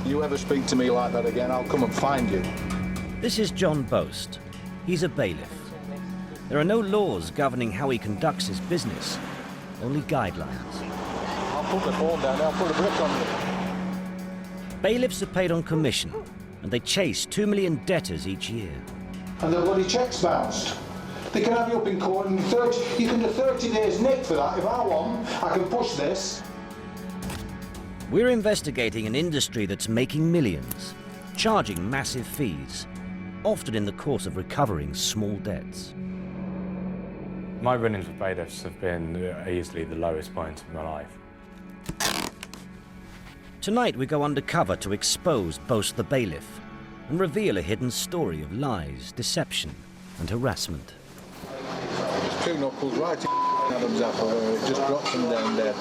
You ever speak to me like that again, I'll come and find you. This is John Boast. He's a bailiff. There are no laws governing how he conducts his business, only guidelines. I'll put the phone down, I'll put a brick on you. Bailiffs are paid on commission, and they chase 2 million debtors each year. And their bloody checks bounced. They can have you up in court and you can do 30 days nick for that. If I want, I can push this. We're investigating an industry that's making millions, charging massive fees, often in the course of recovering small debts. My run-ins with bailiffs have been easily the lowest point of my life. Tonight we go undercover to expose Boast the bailiff and reveal a hidden story of lies, deception and harassment. There's two knuckles right in Adam's apple where it just drops them down dead.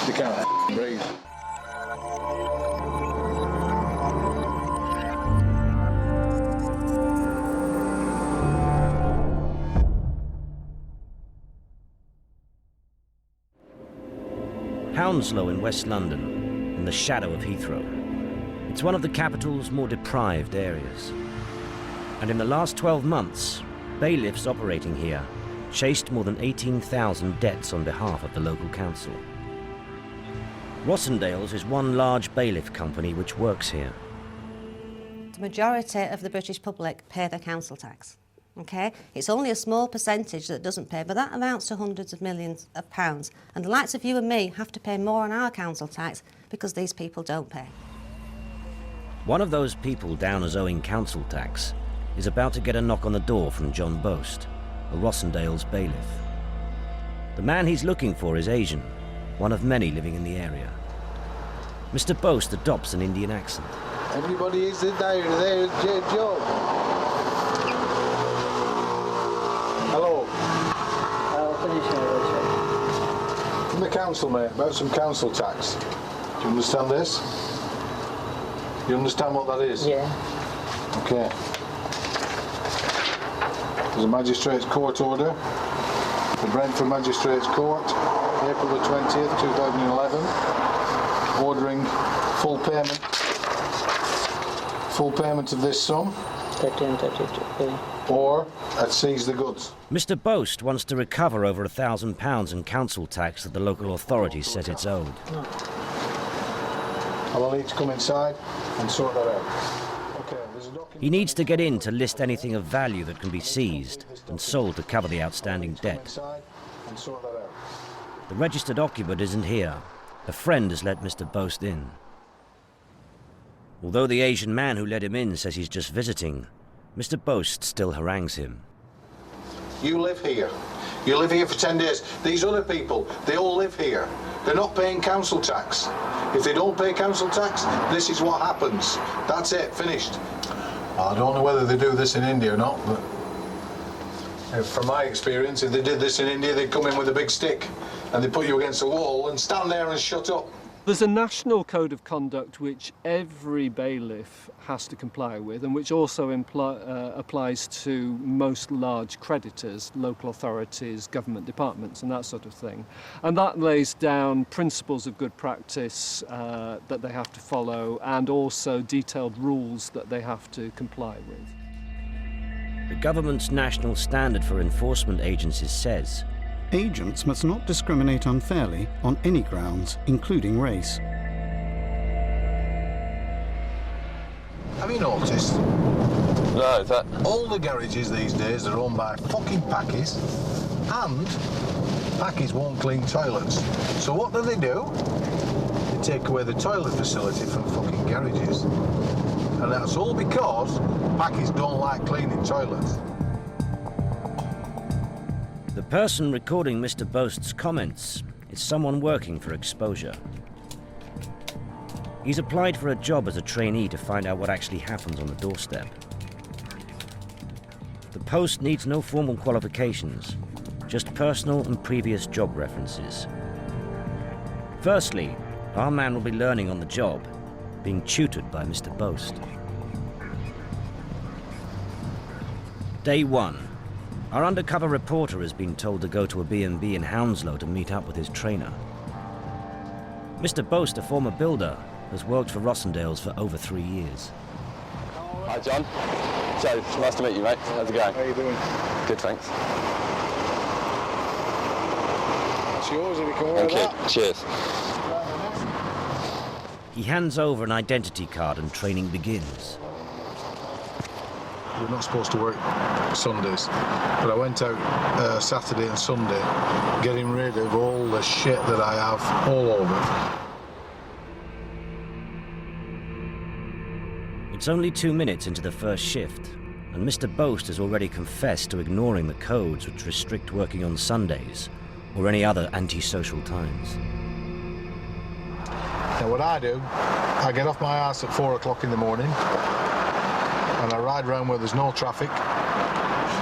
They can't breathe. Hounslow in West London, in the shadow of Heathrow. It's one of the capital's more deprived areas. And in the last 12 months, bailiffs operating here chased more than 18,000 debts on behalf of the local council. Rossendale's is one large bailiff company which works here. The majority of the British public pay their council tax. Okay? It's only a small percentage that doesn't pay, but that amounts to hundreds of millions of pounds. And the likes of you and me have to pay more on our council tax because these people don't pay. One of those people down as owing council tax is about to get a knock on the door from John Boast, a Rossendale's bailiff. The man he's looking for is Asian, one of many living in the area. Mr. Boast adopts an Indian accent. Everybody is there, Joe. Hello. From the council, mate, about some council tax. Do you understand this? You understand what that is? Yeah. Okay. There's a magistrate's court order. The Brentford Magistrates Court, April the 20th, 2011, ordering full payment of this sum. 1332. Or seize the goods. Mr. Boast wants to recover over £1,000 in council tax that the local authorities said it's owed. I will need to come inside and sort that out. Okay, there's a document. He needs to get in to list anything of value that can be seized and sold to cover the outstanding debt. And sort that out. The registered occupant isn't here. A friend has let Mr. Boast in. Although the Asian man who let him in says he's just visiting, Mr. Boast still harangues him. You live here. You live here for 10 days. These other people, they all live here. They're not paying council tax. If they don't pay council tax, this is what happens. That's it, finished. I don't know whether they do this in India or not, but from my experience, if they did this in India, they'd come in with a big stick and they'd put you against a wall and stand there and shut up. There's a national code of conduct which every bailiff has to comply with and which also applies to most large creditors, local authorities, government departments and that sort of thing. And that lays down principles of good practice that they have to follow and also detailed rules that they have to comply with. The government's national standard for enforcement agencies says agents must not discriminate unfairly on any grounds, including race. Have you noticed? No, that... All the garages these days are owned by fucking Packies, and Packies won't clean toilets. So what do? They take away the toilet facility from fucking garages. And that's all because Packies don't like cleaning toilets. the person recording Mr. Boast's comments is someone working for exposure. He's applied for a job as a trainee to find out what actually happens on the doorstep. The post needs no formal qualifications, just personal and previous job references. Firstly, our man will be learning on the job, being tutored by Mr. Boast. Day 1. Our undercover reporter has been told to go to a B&B in Hounslow to meet up with his trainer. Mr. Boast, a former builder, has worked for Rossendale's for over 3 years. Hi, John. Joe, nice to meet you, mate. How's it going? How you doing? Good, thanks. It's yours if you can wear Thank that. you. Cheers. He hands over an identity card and training begins. We're not supposed to work Sundays, but I went out Saturday and Sunday getting rid of all the shit that I have all over. It's only 2 minutes into the first shift, and Mr. Boast has already confessed to ignoring the codes which restrict working on Sundays or any other antisocial times. Now what I do, I get off my arse at 4 o'clock in the morning and I ride around where there's no traffic.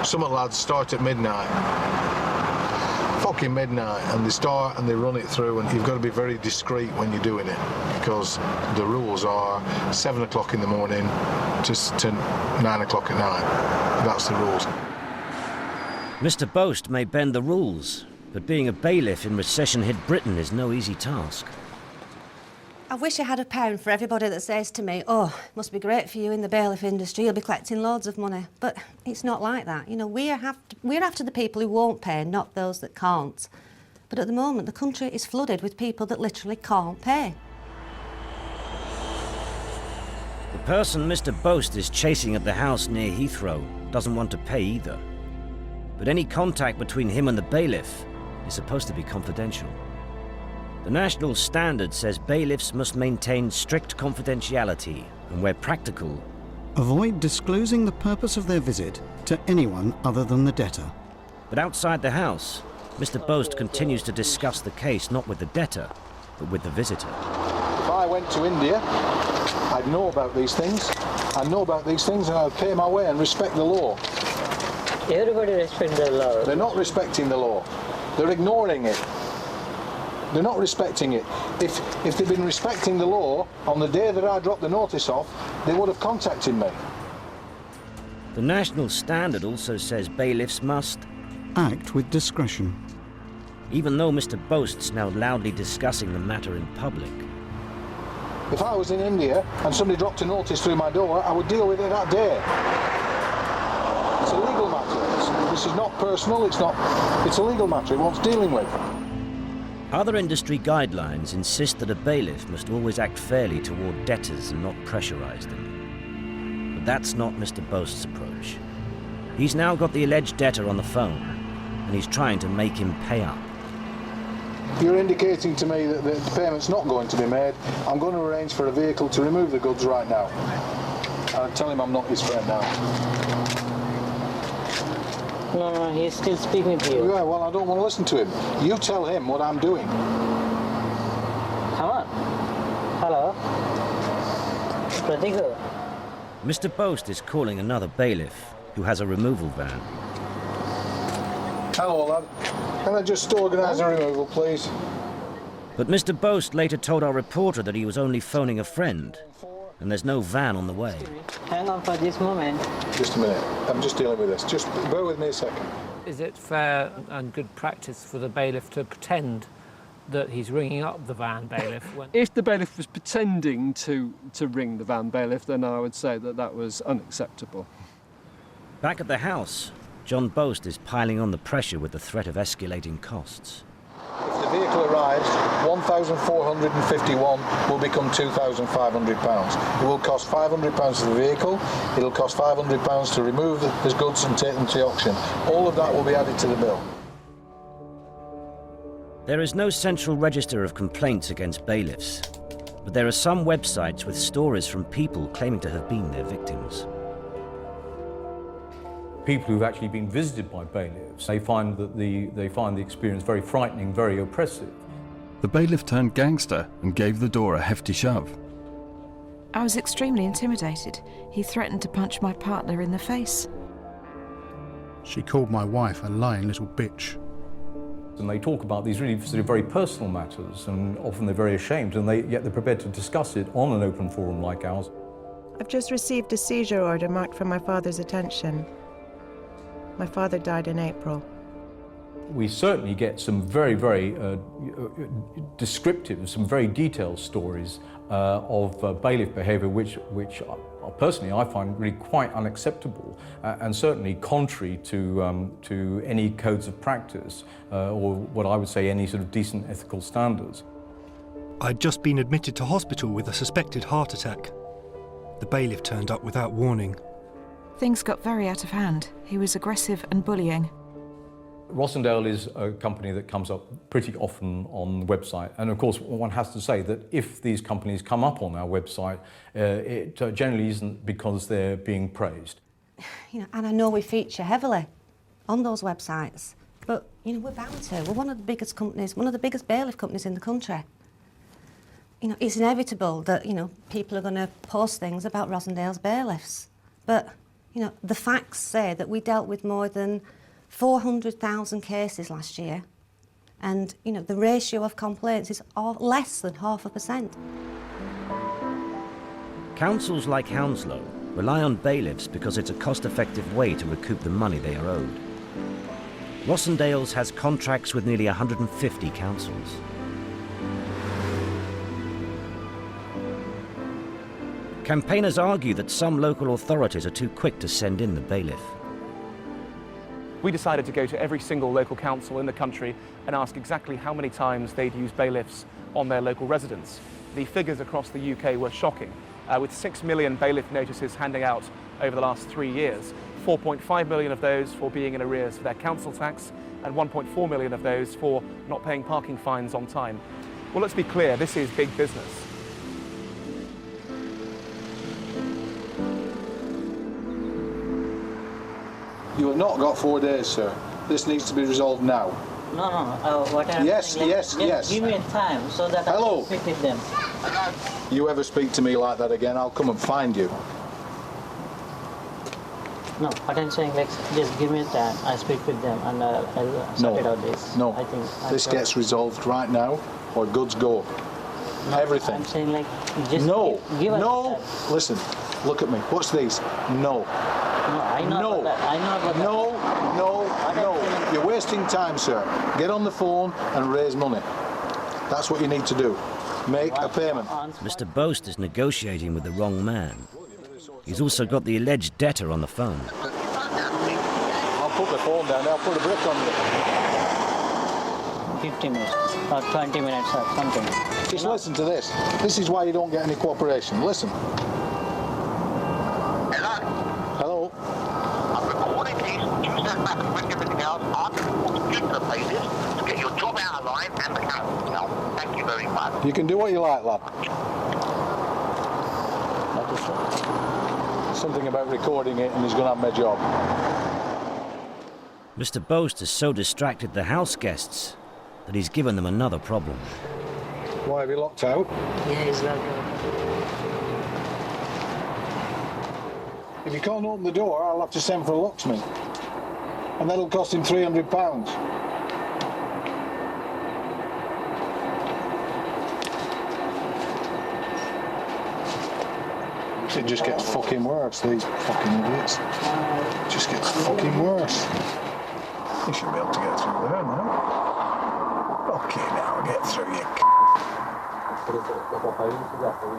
Some of the lads start at midnight. Fucking midnight, and they start and they run it through, and you've got to be very discreet when you're doing it because the rules are 7 o'clock in the morning to 9 o'clock at night. That's the rules. Mr. Boast may bend the rules, but being a bailiff in recession-hit Britain is no easy task. I wish I had a pound for everybody that says to me, oh, must be great for you in the bailiff industry, you'll be collecting loads of money. But it's not like that. You know, we're after the people who won't pay, not those that can't. But at the moment, the country is flooded with people that literally can't pay. The person Mr. Boast is chasing at the house near Heathrow doesn't want to pay either. But any contact between him and the bailiff is supposed to be confidential. The national standard says bailiffs must maintain strict confidentiality and, where practical, Avoid disclosing the purpose of their visit to anyone other than the debtor. But outside the house, Mr. Boast continues to discuss the case not with the debtor, but with the visitor. If I went to India, I'd know about these things. I'd know about these things and I'd pay my way and respect the law. Everybody respects the law. They're not respecting the law. They're ignoring it. They're not respecting it. If they'd been respecting the law, on the day that I dropped the notice off, they would have contacted me. The national standard also says bailiffs must, Act with discretion. even though Mr. Boast's now loudly discussing the matter in public. If I was in India and somebody dropped a notice through my door, I would deal with it that day. It's a legal matter. This is not personal, it's a legal matter. It wants dealing with. Other industry guidelines insist that a bailiff must always act fairly toward debtors and not pressurize them. But that's not Mr. Boast's approach. He's now got the alleged debtor on the phone, and he's trying to make him pay up. You're indicating to me that the payment's not going to be made. I'm going to arrange for a vehicle to remove the goods right now. I'll tell him I'm not his friend now. No, he's still speaking to you. Yeah, well, I don't want to listen to him. You tell him what I'm doing. Come on. Hello? Pratika. Mr. Boast is calling another bailiff who has a removal van. Hello, lad. Can I just organise a removal, please? But Mr. Boast later told our reporter that he was only phoning a friend, and there's no van on the way. Hang on for this moment. Just a minute. I'm just dealing with this. Just bear with me a second. Is it fair and good practice for the bailiff to pretend that he's ringing up the van bailiff? When... If the bailiff was pretending to ring the van bailiff, then I would say that that was unacceptable. Back at the house, John Boast is piling on the pressure with the threat of escalating costs. If the vehicle arrives, £1,451 will become £2,500. It will cost £500 for the vehicle. It'll cost £500 to remove the goods and take them to the auction. All of that will be added to the bill. There is no central register of complaints against bailiffs, but there are some websites with stories from people claiming to have been their victims. People who've actually been visited by bailiffs, they find the experience very frightening, very oppressive. The bailiff turned gangster and gave the door a hefty shove. I was extremely intimidated. He threatened to punch my partner in the face. She called my wife a lying little bitch. And they talk about these really sort of very personal matters, and often they're very ashamed, and yet they're prepared to discuss it on an open forum like ours. I've just received a seizure order marked for my father's attention. My father died in April. we certainly get some very, very descriptive, some very detailed stories of bailiff behaviour which personally I find really quite unacceptable and certainly contrary to any codes of practice or what I would say any sort of decent ethical standards. I'd just been admitted to hospital with a suspected heart attack. The bailiff turned up without warning. Things got very out of hand. He was aggressive and bullying. Rossendale is a company that comes up pretty often on the website, and of course one has to say that if these companies come up on our website, it generally isn't because they're being praised. You know, and I know we feature heavily on those websites, but you know, we're bound to. We're one of the biggest companies, one of the biggest bailiff companies in the country. You know, it's inevitable that, you know, people are going to post things about Rossendale's bailiffs. But, you know, the facts say that we dealt with more than 400,000 cases last year. And, you know, the ratio of complaints is less than 0.5%. Councils like Hounslow rely on bailiffs because it's a cost-effective way to recoup the money they are owed. Rossendale's has contracts with nearly 150 councils. Campaigners argue that some local authorities are too quick to send in the bailiff. We decided to go to every single local council in the country and ask exactly how many times they'd use bailiffs on their local residents. The figures across the UK were shocking, with 6 million bailiff notices handing out over the last 3 years, 4.5 million of those for being in arrears for their council tax, and 1.4 million of those for not paying parking fines on time. Well, let's be clear, this is big business. You have not got 4 days, sir. This needs to be resolved now. No. What I'm yes, saying, yes, like, yes. Give me time so that Hello. I can speak with them. You ever speak to me like that again, I'll come and find you. No, what I'm saying, like, just give me time. I speak with them and I'll sort it out this. No, I think this gets resolved right now, or goods go. No, Everything. I'm saying, like, just give us no. time. Listen, look at me. What's these? No. No, I know No. about that. I know about that. No. You're wasting time, sir. Get on the phone and raise money. That's what you need to do. Make a payment. Mr. Boast is negotiating with the wrong man. He's also got the alleged debtor on the phone. I'll put the phone down. I'll put a brick on you. 15 minutes or 20 minutes or something. Just listen to this. This is why you don't get any cooperation. Listen. Hello? I'm recording these. You stand back and bring everything else. I'm going to speak to the bailiffs to get your job out of line and the council now. Thank you very much. You can do what you like, lad. Something about recording it and he's going to have my job. Mr. Boast has so distracted the house guests that he's given them another problem. Why, have you locked out? Yeah, he's locked out. If you can't open the door, I'll have to send for a locksmith. And that'll cost him £300. It just gets fucking worse, these fucking idiots. It just gets fucking worse. You should be able to get through there now. Okay, now get through, you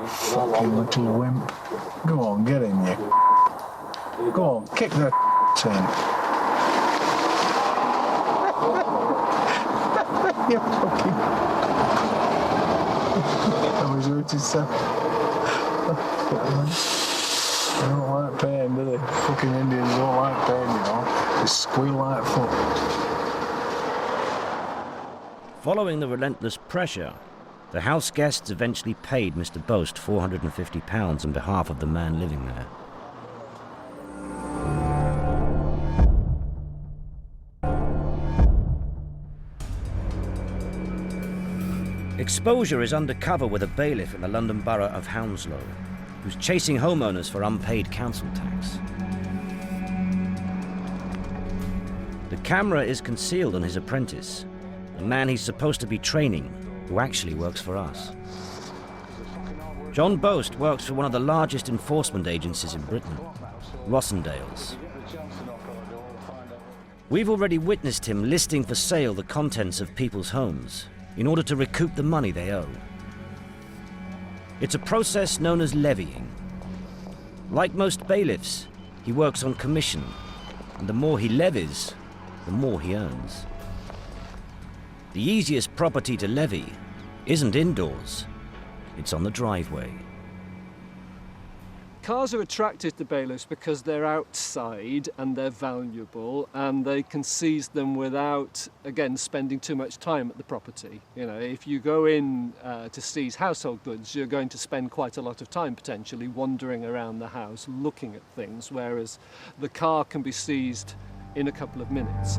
fucking little wimp. Go on, get in, you. Go on, kick the in. You fucking... That was hurt himself. They don't like pain, do they? Fucking Indians don't like pain, you know. They squeal like fuck. Following the relentless pressure, the house guests eventually paid Mr. Boast £450 on behalf of the man living there. Exposure is undercover with a bailiff in the London borough of Hounslow, who's chasing homeowners for unpaid council tax. The camera is concealed on his apprentice, the man he's supposed to be training, who actually works for us. John Boast works for one of the largest enforcement agencies in Britain, Rossendale's. We've already witnessed him listing for sale the contents of people's homes in order to recoup the money they owe. It's a process known as levying. Like most bailiffs, he works on commission, and the more he levies, the more he earns. The easiest property to levy isn't indoors, it's on the driveway. Cars are attracted to bailiffs because they're outside and they're valuable and they can seize them without, again, spending too much time at the property. You know, if you go in to seize household goods, you're going to spend quite a lot of time potentially wandering around the house looking at things, whereas the car can be seized in a couple of minutes.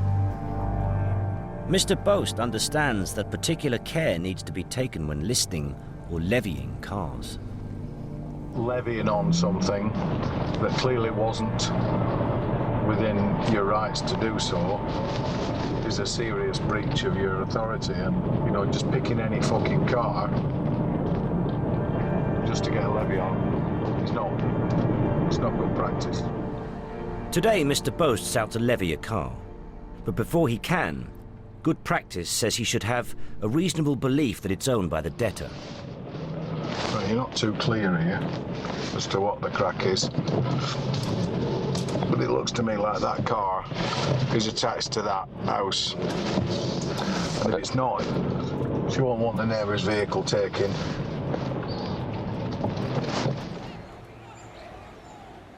Mr. Boast understands that particular care needs to be taken when listing or levying cars. Levying on something that clearly wasn't within your rights to do so is a serious breach of your authority, and you know, just picking any fucking car just to get a levy on is not good practice. Today Mr. Boast's out to levy a car, but before he can, good practice says he should have a reasonable belief that it's owned by the debtor. Right, you're not too clear here as to what the crack is, but it looks to me like that car is attached to that house, and if it's not, she won't want the neighbour's vehicle taken.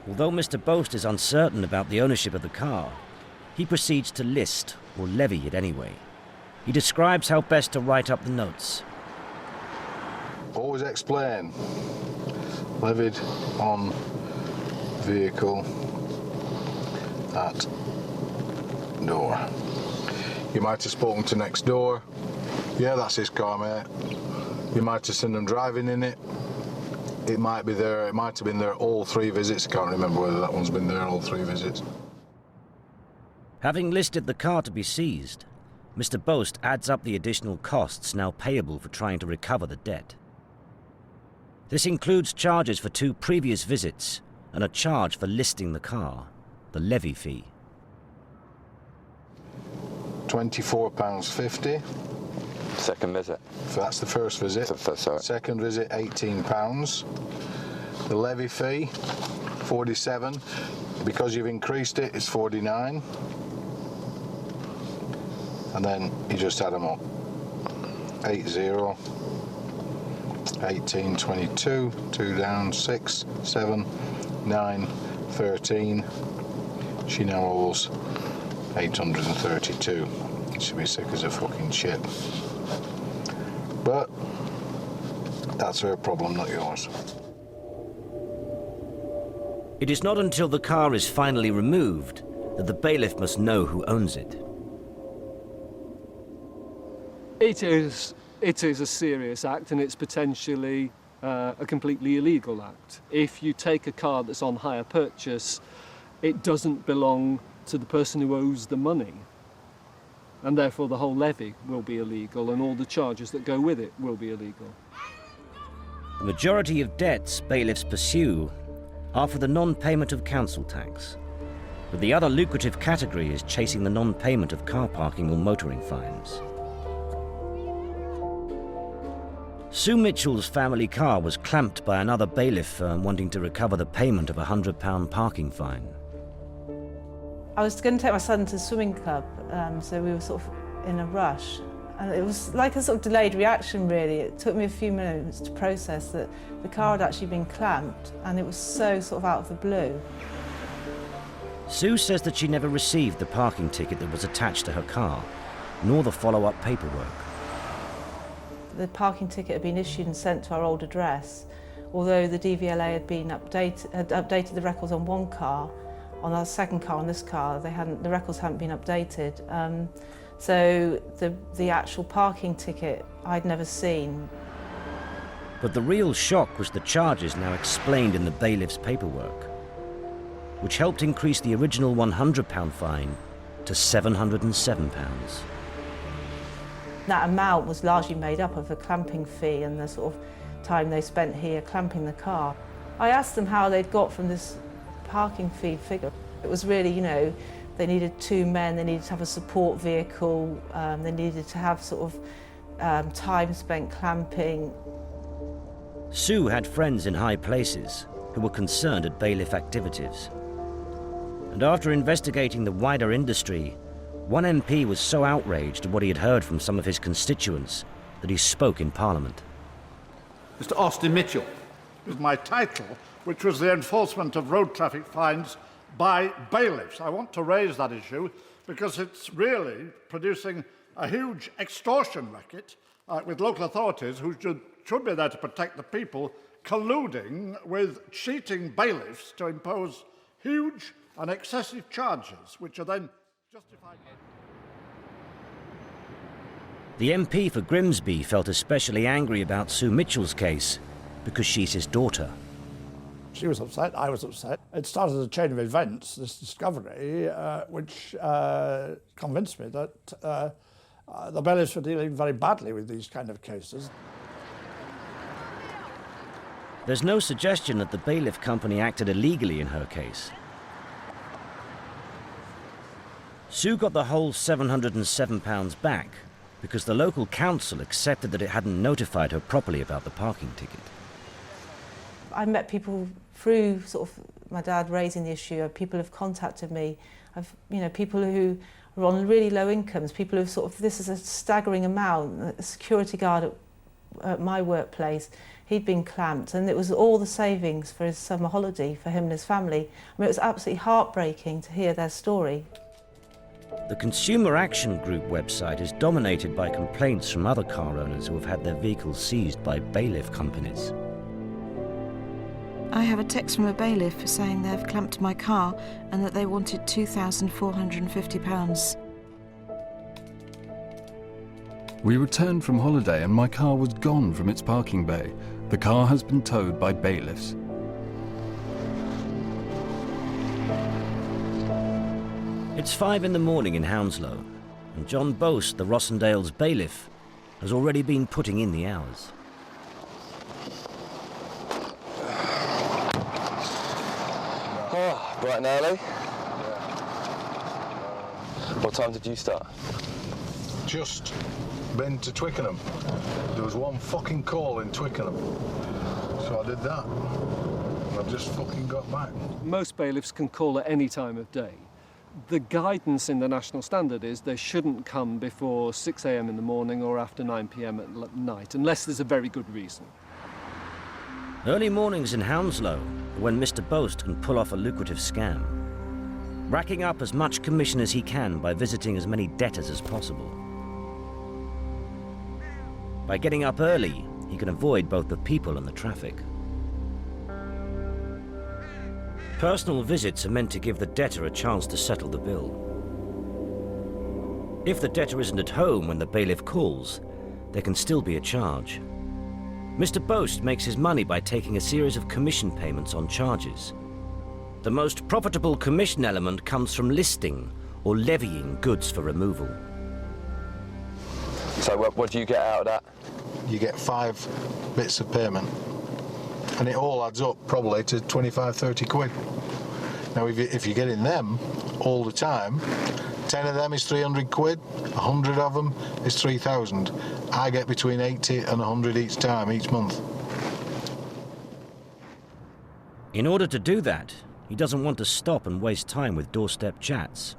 Although Mr. Boast is uncertain about the ownership of the car, he proceeds to list or levy it anyway. He describes how best to write up the notes. Always explain. Levied on vehicle at door. You might have spoken to next door. Yeah, that's his car, mate. You might have seen them driving in it. It might be there. It might have been there all 3 visits. I can't remember whether that one's been there all 3 visits. Having listed the car to be seized, Mr. Boast adds up the additional costs now payable for trying to recover the debt. This includes charges for 2 previous visits and a charge for listing the car, the levy fee. £24.50. Second visit. That's the first visit. Sorry. Second visit, £18. The levy fee, 47. Because you've increased it, it's 49. And then you just add them up. 80, 18, 22, 2 down, 6, 7, 9, 13. She now owes 832. She'll be sick as a fucking chip. But that's her problem, not yours. It is not until the car is finally removed that the bailiff must know who owns it. It is a serious act, and it's potentially a completely illegal act. If you take a car that's on hire purchase, it doesn't belong to the person who owes the money, and therefore the whole levy will be illegal, and all the charges that go with it will be illegal. The majority of debts bailiffs pursue are for the non-payment of council tax, but the other lucrative category is chasing the non-payment of car parking or motoring fines. Sue Mitchell's family car was clamped by another bailiff firm wanting to recover the payment of a £100 parking fine. I was going to take my son to the swimming club, so we were sort of in a rush. And it was like a sort of delayed reaction, really. It took me a few minutes to process that the car had actually been clamped, and it was so sort of out of the blue. Sue says that she never received the parking ticket that was attached to her car, nor the follow-up paperwork. The parking ticket had been issued and sent to our old address, although the DVLA had updated the records on one car. On our second car, on this car, the records hadn't been updated. So the actual parking ticket I'd never seen. But the real shock was the charges now explained in the bailiff's paperwork, which helped increase the original £100 fine to £707. That amount was largely made up of the clamping fee and the sort of time they spent here clamping the car. I asked them how they'd got from this parking fee figure. It was really, you know, They needed 2 men, they needed to have a support vehicle, they needed to have sort of time spent clamping. Sue had friends in high places who were concerned at bailiff activities. And after investigating the wider industry, one MP was so outraged at what he had heard from some of his constituents that he spoke in Parliament. Mr. Austin Mitchell is my title, which was the enforcement of road traffic fines by bailiffs. I want to raise that issue because it's really producing a huge extortion racket with local authorities who should be there to protect the people, colluding with cheating bailiffs to impose huge and excessive charges, which are then justified. The MP for Grimsby felt especially angry about Sue Mitchell's case because she's his daughter. She was upset, I was upset. It started a chain of events, this discovery, which convinced me that the bailiffs were dealing very badly with these kind of cases. There's no suggestion that the bailiff company acted illegally in her case. Sue got the whole £707 back because the local council accepted that it hadn't notified her properly about the parking ticket. I met people through sort of my dad raising the issue. People have contacted me. People who are on really low incomes, people who sort of, this is a staggering amount. A security guard at my workplace, he'd been clamped, and it was all the savings for his summer holiday for him and his family. I mean, it was absolutely heartbreaking to hear their story. The Consumer Action Group website is dominated by complaints from other car owners who have had their vehicles seized by bailiff companies. I have a text from a bailiff saying they've clamped my car and that they wanted £2,450. We returned from holiday and my car was gone from its parking bay. The car has been towed by bailiffs. It's 5 in the morning in Hounslow, and John Boast, the Rossendale's bailiff, has already been putting in the hours. Oh, bright and early. What time did you start? Just been to Twickenham. There was one fucking call in Twickenham. So I did that. I've just fucking got back. Most bailiffs can call at any time of day. The guidance in the national standard is they shouldn't come before 6 a.m. in the morning or after 9 p.m. at night, unless there's a very good reason. Early mornings in Hounslow are when Mr. Boast can pull off a lucrative scam, racking up as much commission as he can by visiting as many debtors as possible. By getting up early, he can avoid both the people and the traffic. Personal visits are meant to give the debtor a chance to settle the bill. If the debtor isn't at home when the bailiff calls, there can still be a charge. Mr. Boast makes his money by taking a series of commission payments on charges. The most profitable commission element comes from listing or levying goods for removal. So what do you get out of that? You get 5 bits of payment. And it all adds up probably to 25, 30 quid. Now, if you're getting them all the time, 10 of them is 300 quid, 100 of them is 3,000. I get between 80 and 100 each time, each month. In order to do that, he doesn't want to stop and waste time with doorstep chats.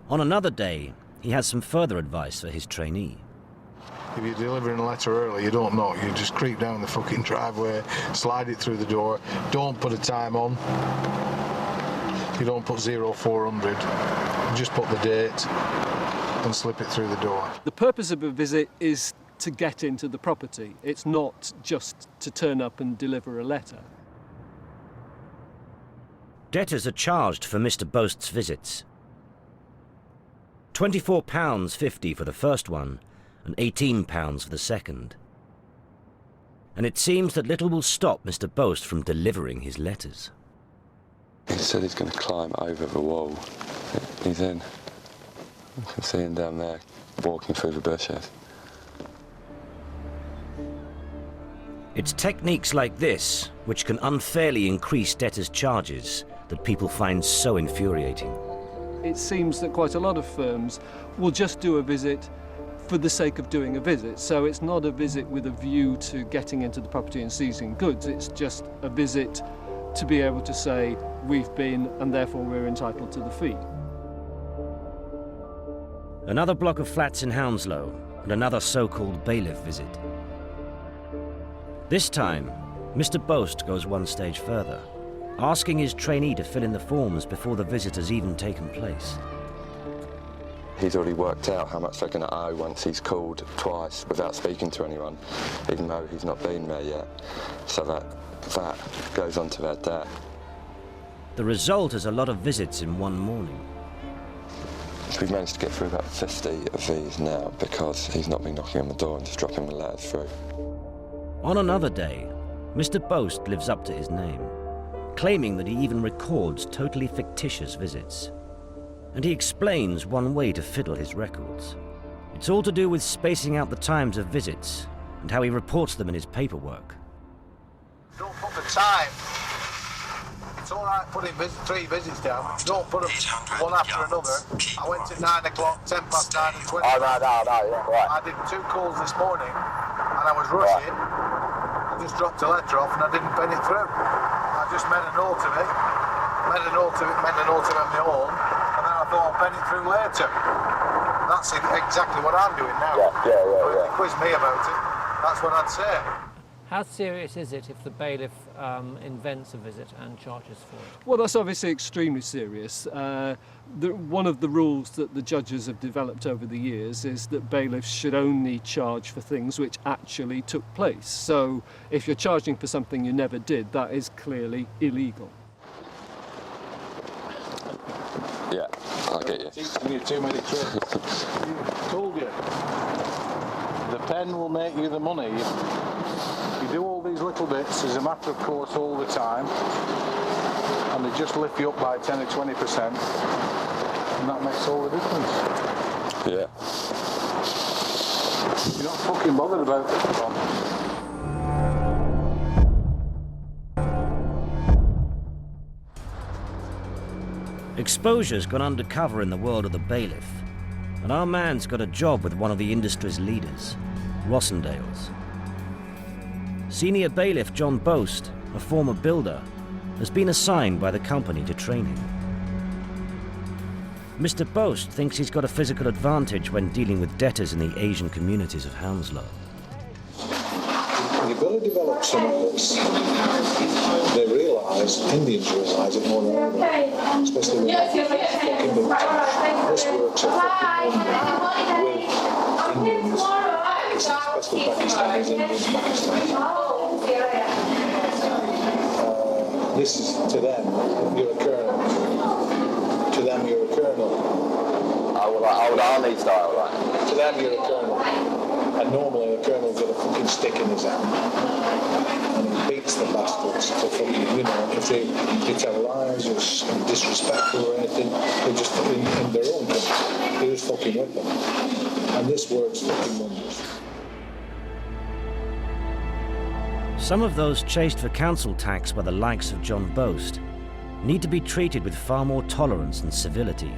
On another day, he has some further advice for his trainee. If you're delivering a letter early, you don't knock. You just creep down the fucking driveway, slide it through the door. Don't put a time on. You don't put 0400. You just put the date and slip it through the door. The purpose of a visit is to get into the property. It's not just to turn up and deliver a letter. Debtors are charged for Mr. Boast's visits. £24.50 for the first one, and £18 for the second. And it seems that little will stop Mr. Boast from delivering his letters. He said he's going to climb over the wall. He's in. I can see him down there, walking through the bushes. It's techniques like this which can unfairly increase debtors' charges that people find so infuriating. it seems that quite a lot of firms will just do a visit for the sake of doing a visit. So it's not a visit with a view to getting into the property and seizing goods, it's just a visit to be able to say, we've been and therefore we're entitled to the fee. Another block of flats in Hounslow, and another so-called bailiff visit. This time, Mr. Boast goes one stage further, asking his trainee to fill in the forms before the visit has even taken place. He's already worked out how much they're going to owe once he's called twice without speaking to anyone, even though he's not been there yet. So that goes on to their debt. The result is a lot of visits in one morning. We've managed to get through about 50 of these now because he's not been knocking on the door and just dropping the letters through. On another day, Mr. Boast lives up to his name, claiming that he even records totally fictitious visits. And he explains one way to fiddle his records. It's all to do with spacing out the times of visits and how he reports them in his paperwork. Don't put the time. It's all right putting 3 visits down. Don't put them one after another. I went at 9 o'clock, 10 past 9 and 20. No, yeah, right. I did 2 calls this morning and I was rushing. I just dropped a letter off and I didn't pen it through. I just made a note of it, made a note of it on my own, and then I thought I'll pen it through later. That's exactly what I'm doing now. Yeah. If they quiz me about it, that's what I'd say. How serious is it if the bailiff invents a visit and charges for it? Well, that's obviously extremely serious. One of the rules that the judges have developed over the years is that bailiffs should only charge for things which actually took place. So if you're charging for something you never did, that is clearly illegal. Yeah, I get you. Teaching you too many tricks. I told you. The pen will make you the money. You do all these little bits as a matter of course all the time, and they just lift you up by 10 or 20%, and that makes all the difference. Yeah. You're not fucking bothered about it, Tom. Exposure's gone undercover in the world of the bailiff, and our man's got a job with one of the industry's leaders, Rossendale's. Senior bailiff John Boast, a former builder, has been assigned by the company to train him. Mr. Boast thinks he's got a physical advantage when dealing with debtors in the Asian communities of Hounslow. You've got to develop some of this. They realise, Indians realise it more than anyone, especially when they're fucking military. This works a fucking with Indians, especially Pakistanis, Indians, Pakistanis. This is, to them, you're a colonel. To them, you're a colonel. Old army style, right? To them, you're a colonel. And normally a colonel's got a fucking stick in his hand. And he beats the bastards to fucking, you know, if they tell lies or disrespectful or anything, they're just fucking in their own country. They're just fucking with them. And this works fucking wonders. Some of those chased for council tax by the likes of John Boast need to be treated with far more tolerance and civility.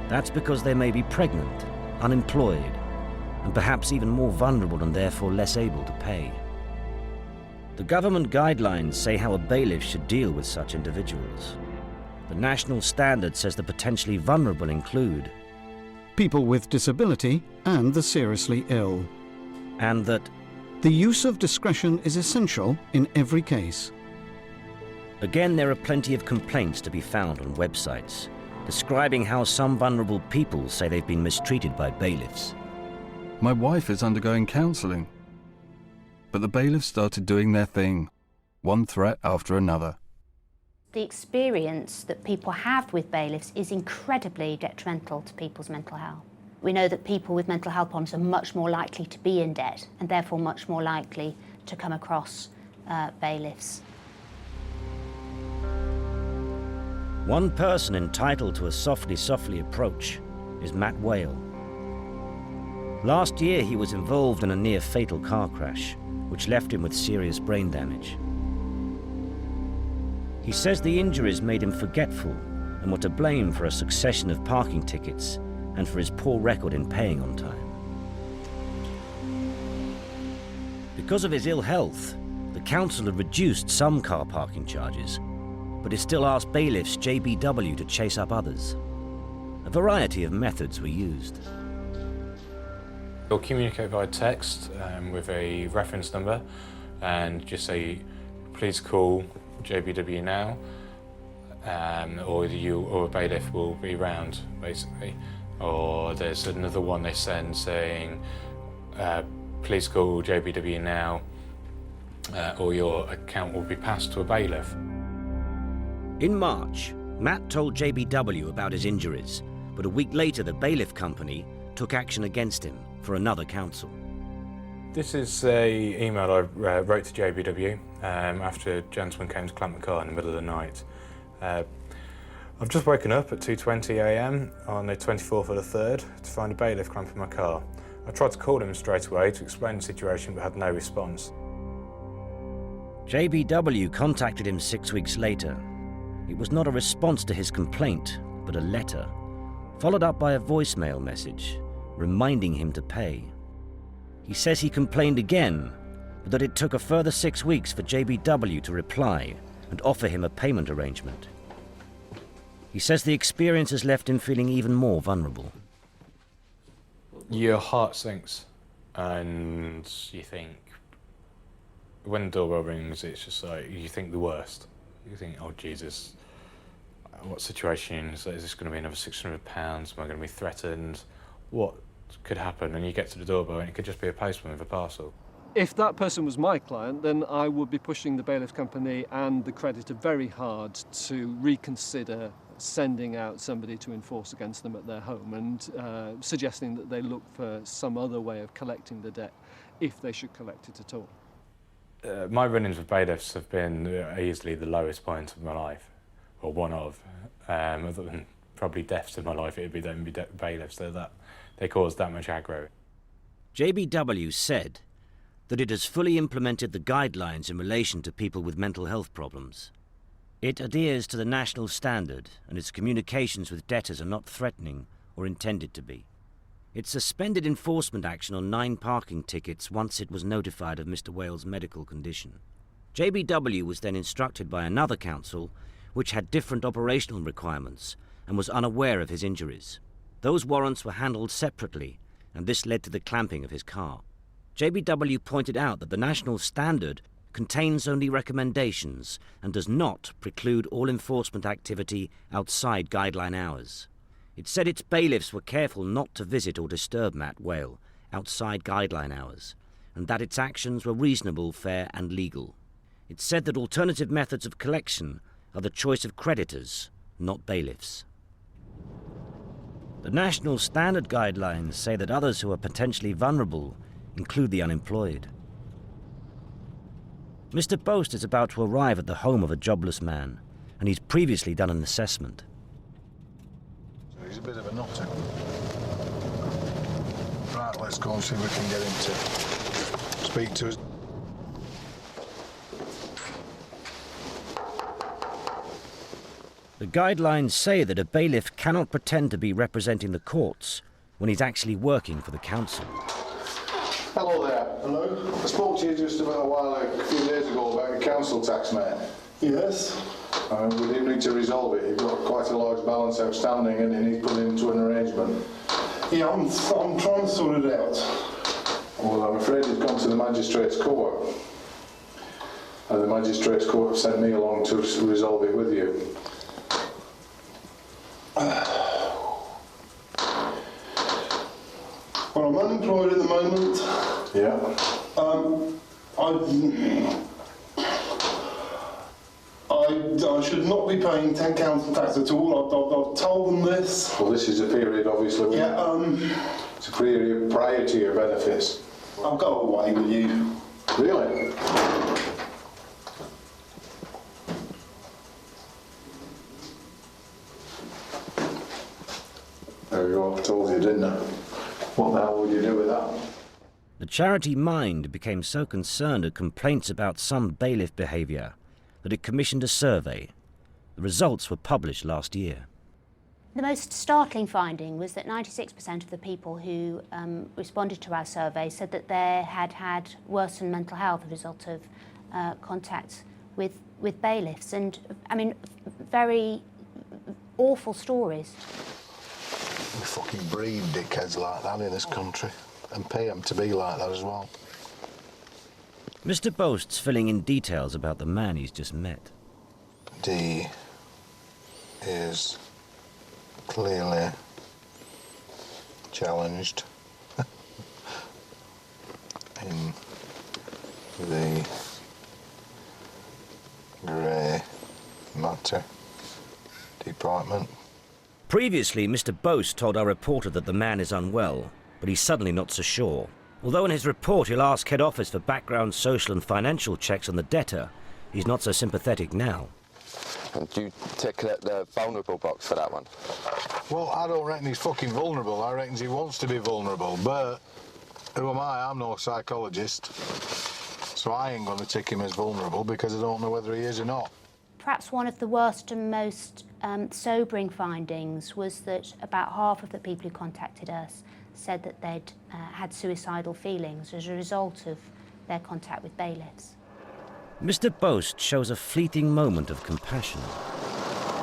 That's because they may be pregnant, unemployed, and perhaps even more vulnerable and therefore less able to pay. The government guidelines say how a bailiff should deal with such individuals. The national standard says the potentially vulnerable include people with disability and the seriously ill. And that the use of discretion is essential in every case. Again, there are plenty of complaints to be found on websites describing how some vulnerable people say they've been mistreated by bailiffs. My wife is undergoing counselling, but the bailiffs started doing their thing, one threat after another. The experience that people have with bailiffs is incredibly detrimental to people's mental health. We know that people with mental health problems are much more likely to be in debt and therefore much more likely to come across bailiffs. One person entitled to a softly approach is Matt Whale. Last year he was involved in a near-fatal car crash, which left him with serious brain damage. He says the injuries made him forgetful and were to blame for a succession of parking tickets and for his poor record in paying on time. Because of his ill health, the council had reduced some car parking charges, but it still asked bailiffs JBW to chase up others. A variety of methods were used. You'll communicate via text with a reference number and just say, please call JBW now, or a bailiff will be round, basically. Or there's another one they send saying, please call JBW now, or your account will be passed to a bailiff. In March, Matt told JBW about his injuries, but a week later the bailiff company took action against him for another council. This is an email I wrote to JBW after a gentleman came to clamp my car in the middle of the night. I've just woken up at 2:20 a.m. on the 24th of the 3rd to find a bailiff clamping my car. I tried to call him straight away to explain the situation but had no response. JBW contacted him 6 weeks later. It was not a response to his complaint, but a letter, followed up by a voicemail message reminding him to pay. He says he complained again, but that it took a further 6 weeks for JBW to reply and offer him a payment arrangement. He says the experience has left him feeling even more vulnerable. Your heart sinks and you think, when the doorbell rings, it's just like, you think the worst. You think, oh Jesus, what situation is this going to be another £600? Am I going to be threatened? What could happen? And you get to the doorbell and it could just be a postman with a parcel. If that person was my client, then I would be pushing the bailiff company and the creditor very hard to reconsider sending out somebody to enforce against them at their home and suggesting that they look for some other way of collecting the debt if they should collect it at all. My run-ins with bailiffs have been easily the lowest point of my life, or one of. Other than probably deaths in my life, it would be bailiffs. They cause that much aggro. JBW said that it has fully implemented the guidelines in relation to people with mental health problems. It adheres to the national standard, and its communications with debtors are not threatening or intended to be. It suspended enforcement action on 9 parking tickets once it was notified of Mr. Wales' medical condition. JBW was then instructed by another council, which had different operational requirements, and was unaware of his injuries. Those warrants were handled separately, and this led to the clamping of his car. JBW pointed out that the national standard contains only recommendations and does not preclude all enforcement activity outside guideline hours. It said its bailiffs were careful not to visit or disturb Matt Whale outside guideline hours, and that its actions were reasonable, fair and legal. It said that alternative methods of collection are the choice of creditors, not bailiffs. The national standard guidelines say that others who are potentially vulnerable include the unemployed. Mr. Boast is about to arrive at the home of a jobless man, and he's previously done an assessment. He's a bit of a nutter. Right, let's go and see if we can get him to speak to us. The guidelines say that a bailiff cannot pretend to be representing the courts when he's actually working for the council. Hello there. Hello. I spoke to you just about a few days ago about your council tax, mate. Yes. We do need to resolve it. You've got quite a large balance outstanding and you need to put it into an arrangement. Yeah, I'm trying to sort it out. Well, I'm afraid it's gone to the magistrate's court. And the magistrate's court have sent me along to resolve it with you. Well, I'm unemployed at the moment. Yeah. I should not be paying 10 council tax at all. I've told them this. Well, this is a period, obviously. Yeah. It's a period prior to your benefits. I'll go away with you. Really? There you go. I told you, didn't I? What the hell would you do with that? The charity Mind became so concerned at complaints about some bailiff behaviour that it commissioned a survey. The results were published last year. The most startling finding was that 96% of the people who responded to our survey said that they had had worsened mental health as a result of contact with bailiffs, and I mean, very awful stories. We fucking breed dickheads like that in this country and pay them to be like that as well. Mr. Boast's filling in details about the man he's just met. D is clearly challenged in the grey matter department. Previously, Mr. Boast told our reporter that the man is unwell, but he's suddenly not so sure. Although in his report he'll ask head office for background social and financial checks on the debtor, he's not so sympathetic now. And do you tick the vulnerable box for that one? Well, I don't reckon he's fucking vulnerable. I reckon he wants to be vulnerable, but who am I? I'm no psychologist. So I ain't going to tick him as vulnerable because I don't know whether he is or not. Perhaps one of the worst and most sobering findings was that about half of the people who contacted us said that they'd had suicidal feelings as a result of their contact with bailiffs. Mr. Boast shows a fleeting moment of compassion.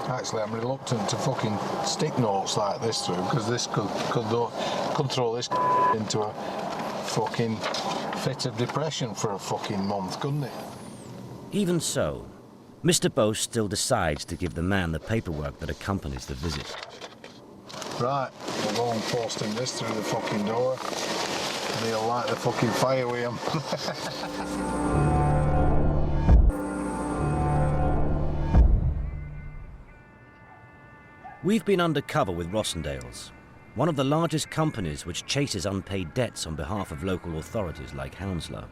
Actually, I'm reluctant to fucking stick notes like this through because this could throw this into a fucking fit of depression for a fucking month, couldn't it? Even so, Mr. Boast still decides to give the man the paperwork that accompanies the visit. Right, we'll go and post him this through the fucking door and he'll light the fucking fire with him. We've been undercover with Rossendale's, one of the largest companies which chases unpaid debts on behalf of local authorities like Hounslow.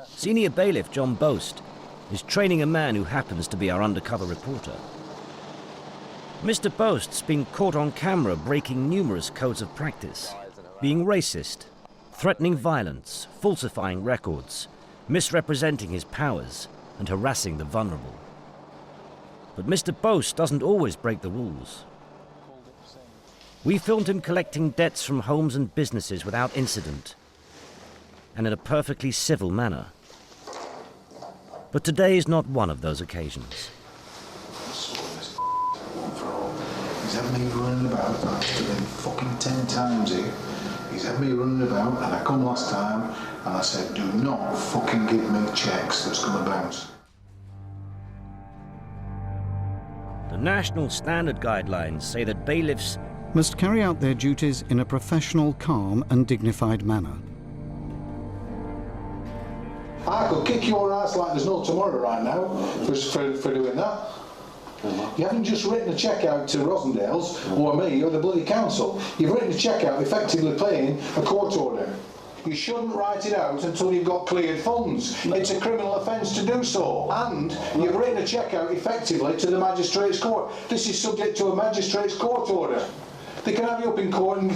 Senior bailiff John Boast is training a man who happens to be our undercover reporter. Mr. Boast's been caught on camera breaking numerous codes of practice, being racist, threatening violence, falsifying records, misrepresenting his powers, and harassing the vulnerable. But Mr. Boast doesn't always break the rules. We filmed him collecting debts from homes and businesses without incident, and in a perfectly civil manner. But today is not one of those occasions. He's had me running about after him fucking 10 times here. He's had me running about, and I come last time and I said, do not fucking give me checks that's going to bounce. The national standard guidelines say that bailiffs must carry out their duties in a professional, calm and dignified manner. I could kick your ass like there's no tomorrow right now for doing that. You haven't just written a cheque out to Rossendale's or me or the bloody council. You've written a cheque out effectively paying a court order. You shouldn't write it out until you've got cleared funds. It's a criminal offence to do so. And you've written a cheque out effectively to the magistrate's court. This is subject to a magistrate's court order. They can have you up in court and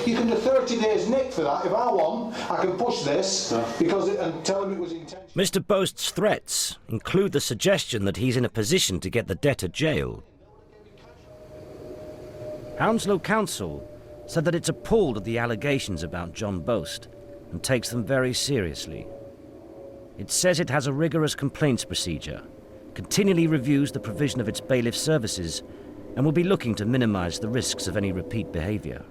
you can do 30 days nick for that. If I want, I can push this and tell them it was intentional. Mr. Boast's threats include the suggestion that he's in a position to get the debtor jailed. Hounslow Council said that it's appalled at the allegations about John Boast and takes them very seriously. It says it has a rigorous complaints procedure, continually reviews the provision of its bailiff services, and will be looking to minimise the risks of any repeat behaviour.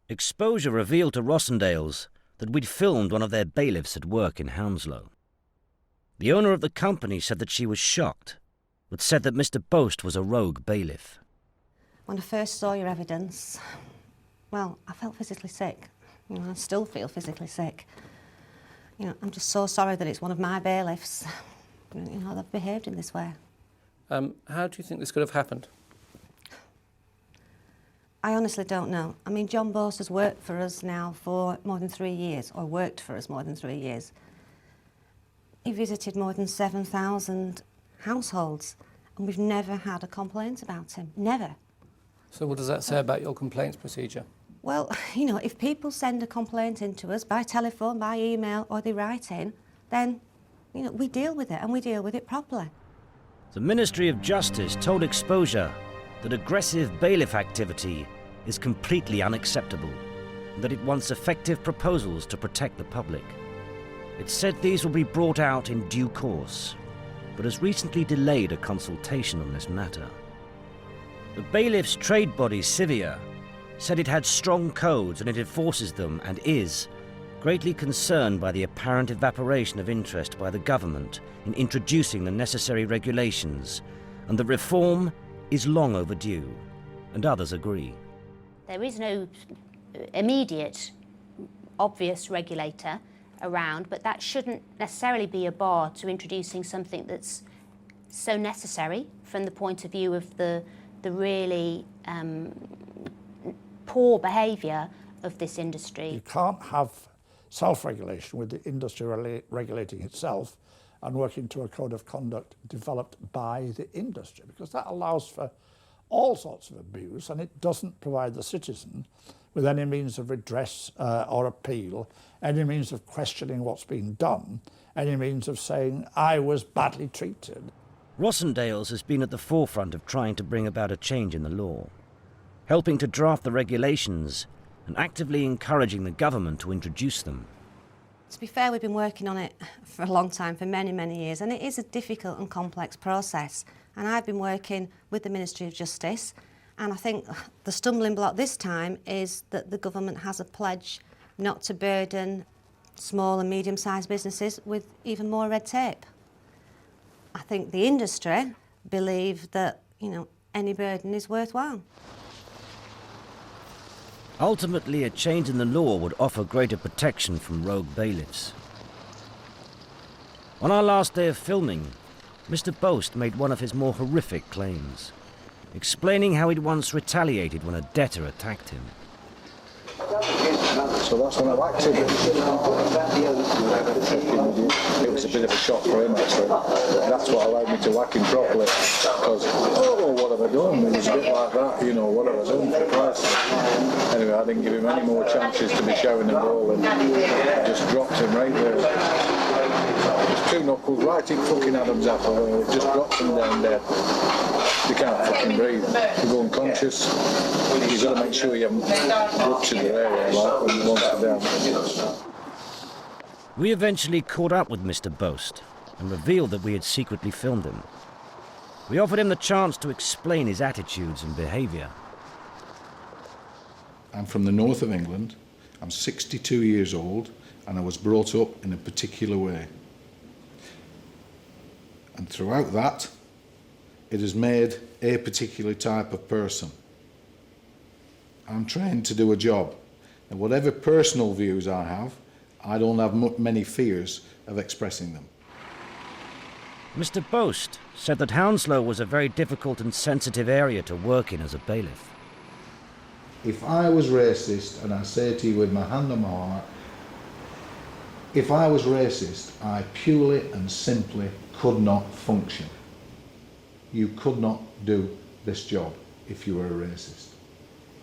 Exposure revealed to Rossendale's that we'd filmed one of their bailiffs at work in Hounslow. The owner of the company said that she was shocked, but said that Mr. Boast was a rogue bailiff. When I first saw your evidence, well, I felt physically sick. You know, I still feel physically sick. You know, I'm just so sorry that it's one of my bailiffs. You know, they've behaved in this way. How do you think this could have happened? I honestly don't know. I mean, John Boast has worked for us now for more than 3 years, or worked for us more than 3 years. He visited more than 7,000 households, and we've never had a complaint about him. Never. So what does that say about your complaints procedure? Well, you know, if people send a complaint in to us by telephone, by email, or they write in, then we deal with it, and we deal with it properly. The Ministry of Justice told Exposure that aggressive bailiff activity is completely unacceptable and that it wants effective proposals to protect the public. It said these will be brought out in due course, but has recently delayed a consultation on this matter. The bailiff's trade body, Civia, said it had strong codes and it enforces them and is greatly concerned by the apparent evaporation of interest by the government in introducing the necessary regulations, and the reform is long overdue, and others agree. There is no immediate, obvious regulator around, but that shouldn't necessarily be a bar to introducing something that's so necessary from the point of view of the really poor behaviour of this industry. You can't have self-regulation with the industry regulating itself and working to a code of conduct developed by the industry, because that allows for all sorts of abuse, and it doesn't provide the citizen with any means of redress or appeal, any means of questioning what's been done, any means of saying, I was badly treated. Rossendale's has been at the forefront of trying to bring about a change in the law, helping to draft the regulations and actively encouraging the government to introduce them. To be fair, we've been working on it for a long time, for many, many years, and it is a difficult and complex process. And I've been working with the Ministry of Justice, and I think the stumbling block this time is that the government has a pledge not to burden small and medium-sized businesses with even more red tape. I think the industry believe that, any burden is worthwhile. Ultimately, a change in the law would offer greater protection from rogue bailiffs. On our last day of filming, Mr. Boast made one of his more horrific claims, explaining how he'd once retaliated when a debtor attacked him. So that's when I whacked him. It was a bit of a shock for him, actually. That's what allowed me to whack him properly. Because, what have I done? It was a bit like that, what have I done for Christ? Anyway, I didn't give him any more chances to be showing the ball, and I just dropped him right there. Just two knuckles right in fucking Adam's apple, it just dropped him down dead. You can't fucking breathe. You go unconscious. You've got to make sure you haven't ruptured the area like when you want it down. We eventually caught up with Mr. Boast and revealed that we had secretly filmed him. We offered him the chance to explain his attitudes and behaviour. I'm from the north of England. I'm 62 years old, and I was brought up in a particular way. And throughout that, it has made a particular type of person. I'm trained to do a job, and whatever personal views I have, I don't have many fears of expressing them. Mr. Boast said that Hounslow was a very difficult and sensitive area to work in as a bailiff. If I was racist, and I say to you with my hand on my heart, if I was racist, I purely and simply could not function. You could not do this job if you were a racist.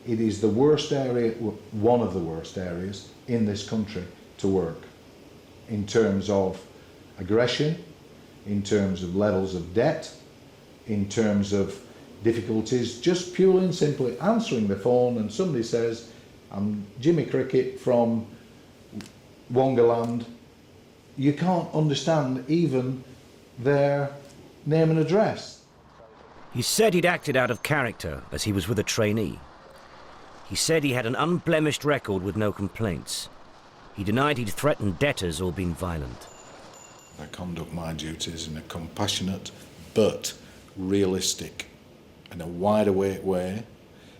It is the worst area, one of the worst areas in this country to work, in terms of aggression, in terms of levels of debt, in terms of difficulties, just purely and simply answering the phone and somebody says, I'm Jimmy Cricket from Wongaland. You can't understand even their name and address. He said he'd acted out of character as he was with a trainee. He said he had an unblemished record with no complaints. He denied he'd threatened debtors or been violent. I conduct my duties in a compassionate but realistic and a wide-awake way,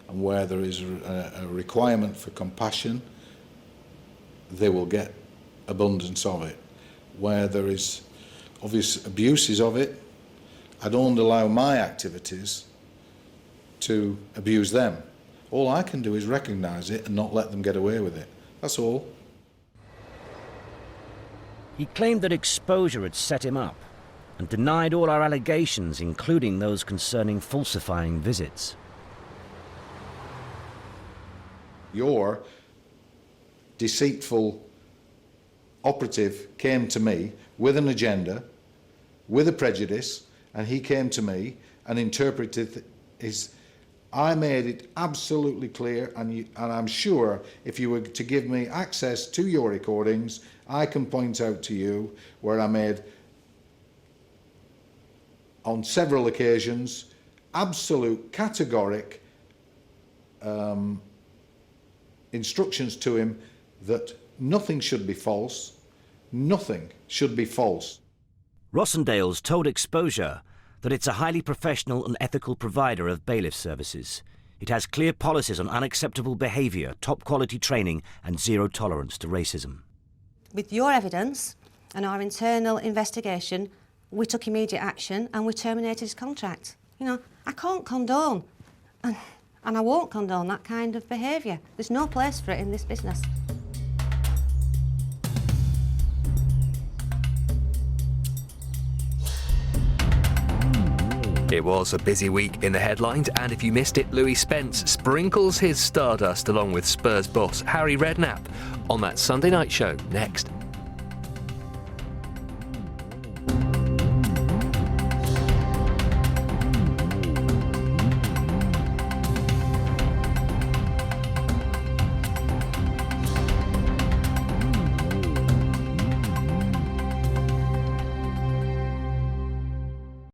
and where there is a requirement for compassion, they will get abundance of it. Where there is obvious abuses of it, I don't allow my activities to abuse them. All I can do is recognise it and not let them get away with it. That's all. He claimed that exposure had set him up and denied all our allegations, including those concerning falsifying visits. Your deceitful operative came to me with an agenda, with a prejudice, and he came to me and interpreted his... I made it absolutely clear, and I'm sure if you were to give me access to your recordings, I can point out to you where I made, on several occasions, absolute categoric instructions to him that nothing should be false, nothing should be false. Rossendale's told Exposure that it's a highly professional and ethical provider of bailiff services. It has clear policies on unacceptable behaviour, top-quality training and zero tolerance to racism. With your evidence and our internal investigation, we took immediate action and we terminated his contract. You know, I can't condone, and I won't condone that kind of behaviour. There's no place for it in this business. It was a busy week in the headlines, and if you missed it, Louis Spence sprinkles his stardust along with Spurs boss Harry Redknapp on that Sunday night show next.